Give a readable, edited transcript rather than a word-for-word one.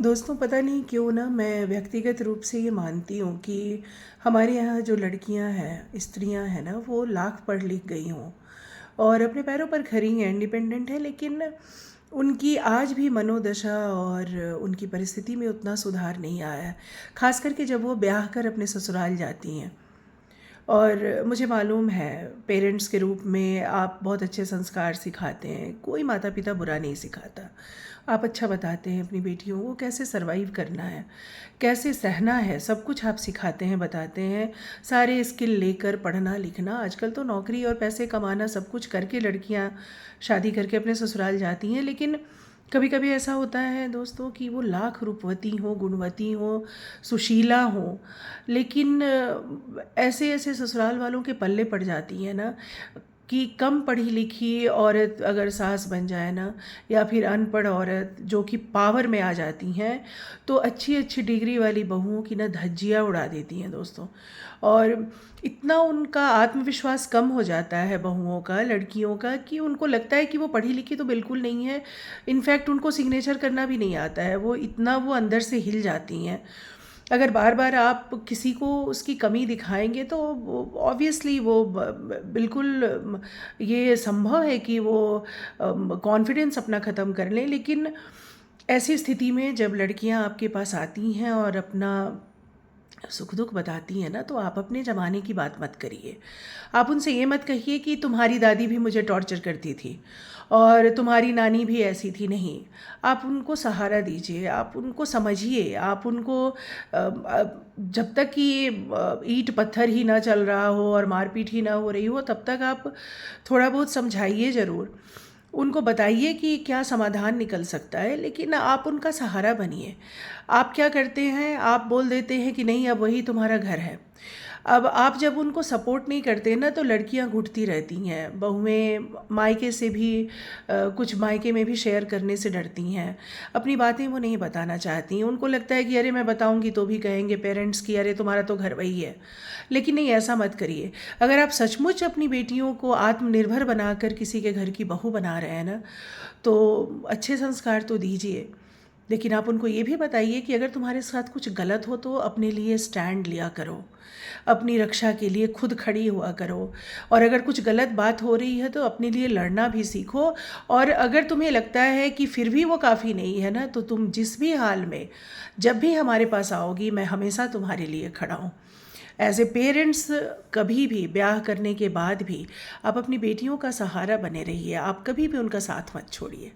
दोस्तों, पता नहीं क्यों ना मैं व्यक्तिगत रूप से ये मानती हूँ कि हमारे यहाँ जो लड़कियाँ हैं, स्त्रियाँ हैं ना, वो लाख पढ़ लिख गई हों और अपने पैरों पर खड़ी हैं, इंडिपेंडेंट हैं, लेकिन उनकी आज भी मनोदशा और उनकी परिस्थिति में उतना सुधार नहीं आया है। ख़ास करके जब वो ब्याह कर अपने ससुराल जाती हैं। और मुझे मालूम है, पेरेंट्स के रूप में आप बहुत अच्छे संस्कार सिखाते हैं, कोई माता पिता बुरा नहीं सिखाता। आप अच्छा बताते हैं अपनी बेटियों को कैसे सरवाइव करना है, कैसे सहना है, सब कुछ आप सिखाते हैं, बताते हैं। सारे स्किल लेकर पढ़ना लिखना, आजकल तो नौकरी और पैसे कमाना सब कुछ करके लड़कियां शादी करके अपने ससुराल जाती हैं। लेकिन कभी कभी ऐसा होता है दोस्तों कि वो लाख रूपवती हो, गुणवती हो, सुशीला हो, लेकिन ऐसे ऐसे ससुराल वालों के पल्ले पड़ जाती हैं ना कि कम पढ़ी लिखी औरत अगर सास बन जाए ना, या फिर अनपढ़ औरत जो कि पावर में आ जाती हैं, तो अच्छी अच्छी डिग्री वाली बहुओं की ना धज्जियाँ उड़ा देती हैं दोस्तों। और इतना उनका आत्मविश्वास कम हो जाता है बहुओं का, लड़कियों का, कि उनको लगता है कि वो पढ़ी लिखी तो बिल्कुल नहीं है। इनफैक्ट उनको सिग्नेचर करना भी नहीं आता है, वो अंदर से हिल जाती हैं। अगर बार बार आप किसी को उसकी कमी दिखाएंगे तो ऑब्वियसली बिल्कुल ये संभव है कि वो कॉन्फिडेंस अपना ख़त्म कर लें। लेकिन ऐसी स्थिति में जब लड़कियां आपके पास आती हैं और अपना सुख दुख बताती हैं ना, तो आप अपने ज़माने की बात मत करिए। आप उनसे ये मत कहिए कि तुम्हारी दादी भी मुझे टॉर्चर करती थी और तुम्हारी नानी भी ऐसी थी। नहीं, आप उनको सहारा दीजिए, आप उनको समझिए, आप उनको जब तक कि ईंट पत्थर ही ना चल रहा हो और मारपीट ही ना हो रही हो, तब तक आप थोड़ा बहुत समझाइए ज़रूर। उनको बताइए कि क्या समाधान निकल सकता है, लेकिन आप उनका सहारा बनिए। आप क्या करते हैं, आप बोल देते हैं कि नहीं, अब वही तुम्हारा घर है। अब आप जब उनको सपोर्ट नहीं करते ना, तो लड़कियां घुटती रहती हैं। बहुएं मायके से भी कुछ मायके में भी शेयर करने से डरती हैं। अपनी बातें वो नहीं बताना चाहती हैं। उनको लगता है कि अरे मैं बताऊंगी तो भी कहेंगे पेरेंट्स की अरे तुम्हारा तो घर वही है। लेकिन नहीं, ऐसा मत करिए। अगर आप सचमुच अपनी बेटियों को आत्मनिर्भर बनाकर किसी के घर की बहू बना रहे हैं ना, तो अच्छे संस्कार तो दीजिए। लेकिन आप उनको ये भी बताइए कि अगर तुम्हारे साथ कुछ गलत हो तो अपने लिए स्टैंड लिया करो, अपनी रक्षा के लिए खुद खड़ी हुआ करो। और अगर कुछ गलत बात हो रही है तो अपने लिए लड़ना भी सीखो। और अगर तुम्हें लगता है कि फिर भी वो काफ़ी नहीं है ना, तो तुम जिस भी हाल में जब भी हमारे पास आओगी, मैं हमेशा तुम्हारे लिए खड़ा हूँ। एज ए पेरेंट्स, कभी भी ब्याह करने के बाद भी आप अपनी बेटियों का सहारा बने रहिए। आप कभी भी उनका साथ मत छोड़िए।